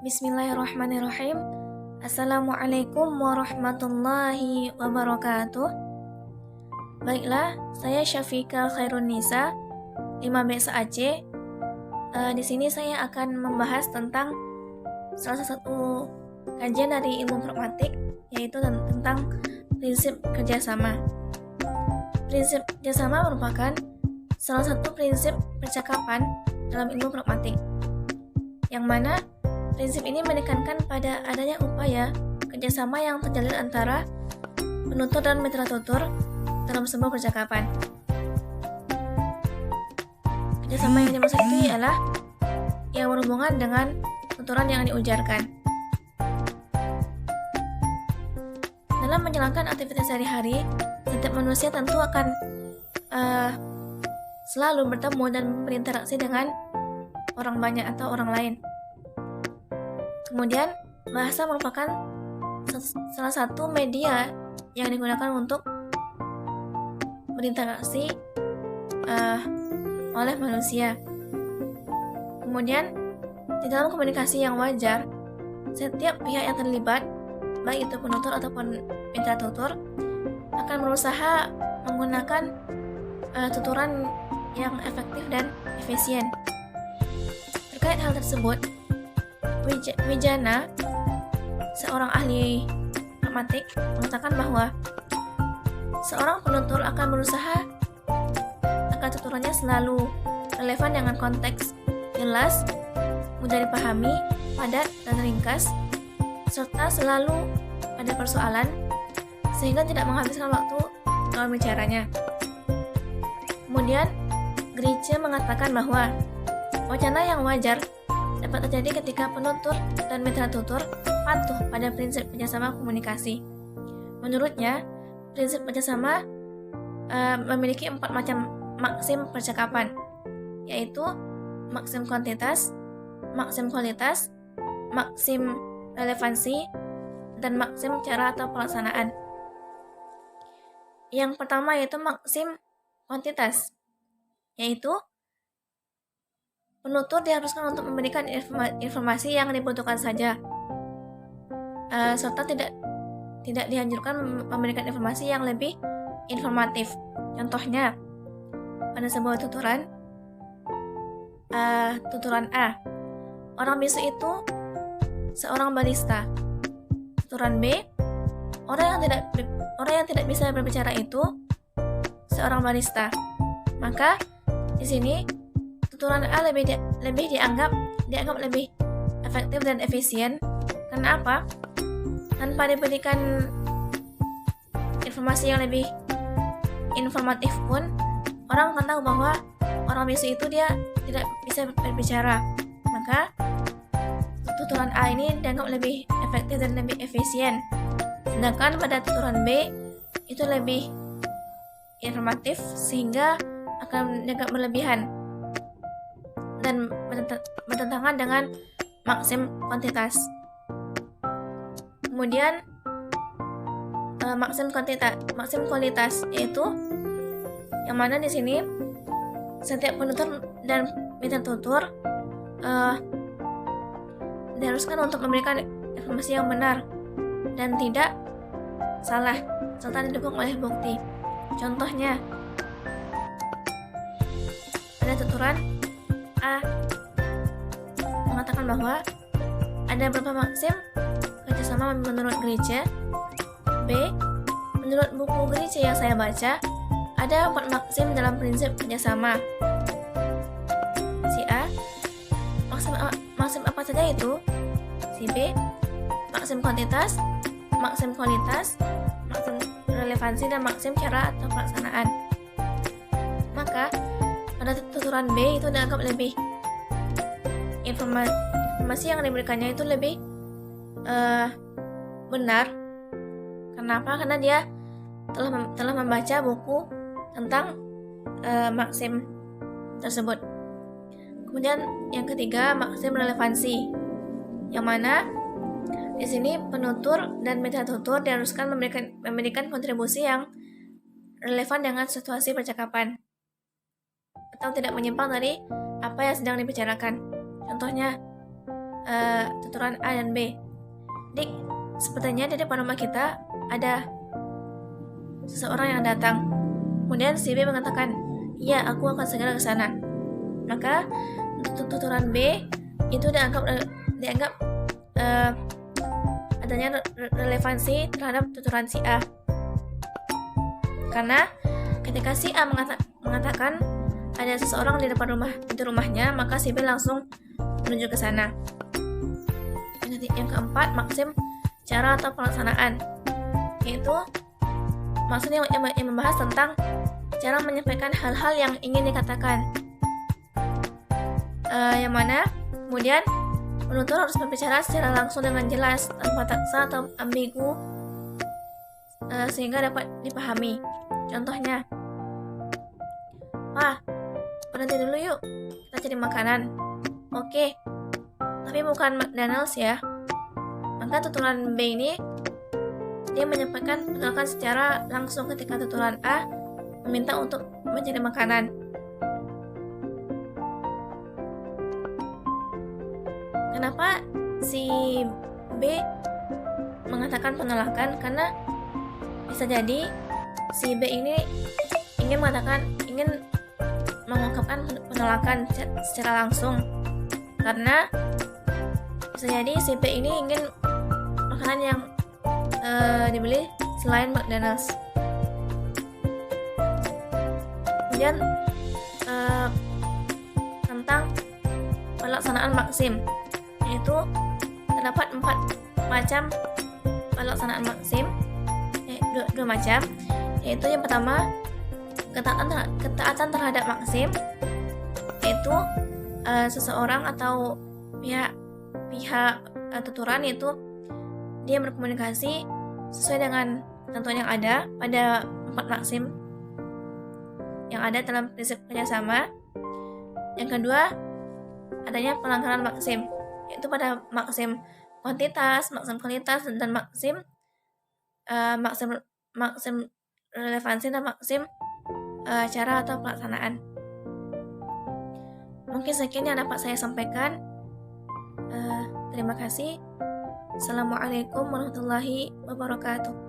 Bismillahirrahmanirrahim. Assalamualaikum warahmatullahi wabarakatuh. Baiklah, saya Syafika Khairunisa, 5B SAC. Di sini saya akan membahas tentang salah satu kajian dari ilmu informatik, yaitu tentang prinsip kerjasama. Prinsip kerjasama merupakan salah satu prinsip percakapan dalam ilmu informatik, yang mana prinsip ini menekankan pada adanya upaya kerjasama yang terjalin antara penutur dan mitra tutur dalam sebuah percakapan. Kerjasama yang dimaksud itu ialah yang berhubungan dengan tuturan yang diujarkan. Dalam menjalankan aktivitas sehari-hari, setiap manusia tentu akan selalu bertemu dan berinteraksi dengan orang banyak atau orang lain. Kemudian, bahasa merupakan salah satu media yang digunakan untuk berinteraksi oleh manusia. Kemudian, di dalam komunikasi yang wajar, setiap pihak yang terlibat, baik itu penutur ataupun mitra tutur, akan berusaha menggunakan tuturan yang efektif dan efisien. Terkait hal tersebut, Wijana, seorang ahli informatik, mengatakan bahwa seorang penutur akan berusaha agar tuturannya selalu relevan dengan konteks, jelas, mudah dipahami, padat dan ringkas, serta selalu ada persoalan, sehingga tidak menghabiskan waktu dalam bicaranya. Kemudian, Grice mengatakan bahwa wacana yang wajar dapat terjadi ketika penutur dan mitra tutur patuh pada prinsip kerjasama komunikasi. Menurutnya, prinsip kerjasama memiliki 4 macam maksim percakapan, yaitu maksim kuantitas, maksim kualitas, maksim relevansi, dan maksim cara atau pelaksanaan. Yang pertama yaitu maksim kuantitas, yaitu penutur diharuskan untuk memberikan informasi yang dibutuhkan saja, serta tidak dianjurkan memberikan informasi yang lebih informatif. Contohnya, pada sebuah tuturan A, orang bisu itu seorang barista. Tuturan B, orang yang tidak bisa berbicara itu seorang barista. Maka di sini tuturan A lebih dianggap lebih efektif dan efisien. Karena apa? Tanpa diberikan informasi yang lebih informatif pun, orang akan tahu bahwa orang bisu itu dia tidak bisa berbicara. Maka tuturan A ini dianggap lebih efektif dan lebih efisien. Sedangkan pada tuturan B itu lebih informatif sehingga akan dianggap berlebihan dan bertentangan dengan maksim kuantitas. Kemudian maksim kualitas, yaitu yang mana di sini setiap penutur dan mitra tutur diharuskan untuk memberikan informasi yang benar dan tidak salah, serta didukung oleh bukti. Contohnya, pada tuturan A mengatakan bahwa ada beberapa maksim kerjasama menurut Grice. B, menurut buku Grice yang saya baca, ada 4 maksim dalam prinsip kerjasama. Si A, maksim apa saja itu? Si B, maksim kuantitas, maksim kualitas, maksim relevansi, dan maksim cara atau pelaksanaan. Maka pada tuturan B itu dianggap lebih informasi yang diberikannya itu lebih benar. Kenapa? Karena dia telah membaca buku tentang maksim tersebut. Kemudian yang ketiga, maksim relevansi, yang mana di sini penutur dan mitra tutur diharuskan memberikan kontribusi yang relevan dengan situasi percakapan atau tidak menyimpang dari apa yang sedang dibicarakan. Contohnya, tuturan A dan B. Dik, sepertinya di depan rumah kita ada seseorang yang datang. Kemudian si B mengatakan, iya, aku akan segera ke sana. Maka tuturan B itu dianggap adanya relevansi terhadap tuturan si A. Karena ketika si A mengatakan ada seseorang di depan rumahnya, maka si B langsung menuju ke sana. Yang keempat, maksim cara atau pelaksanaan, yaitu maksudnya yang membahas tentang cara menyampaikan hal-hal yang ingin dikatakan, yang mana kemudian penutur harus berbicara secara langsung dengan jelas tanpa taksa atau ambigu, sehingga dapat dipahami. Contohnya, Wah, berhenti dulu yuk, kita cari makanan. Oke, tapi bukan McDonald's ya. Maka tuturan B ini dia menyampaikan penolakan secara langsung ketika tuturan A meminta untuk mencari makanan. Kenapa si B mengatakan penolakan? Karena bisa jadi si B ini ingin mengungkapkan penolakan secara langsung, karena bisa jadi si B ini ingin makanan yang dibeli selain McDonald's. Kemudian tentang pelaksanaan maksim, yaitu terdapat 4 macam pelaksanaan maksim, dua macam, yaitu yang pertama ketaatan terhadap maksim, yaitu seseorang atau pihak tuturan itu dia berkomunikasi sesuai dengan ketentuan yang ada pada 4 maksim yang ada dalam prinsip kerjasama. Yang kedua, adanya pelanggaran maksim, yaitu pada maksim kuantitas, maksim kualitas, dan maksim relevansi dan maksim cara atau pelaksanaan. Mungkin sekian yang dapat saya sampaikan. Terima kasih. Assalamualaikum warahmatullahi wabarakatuh.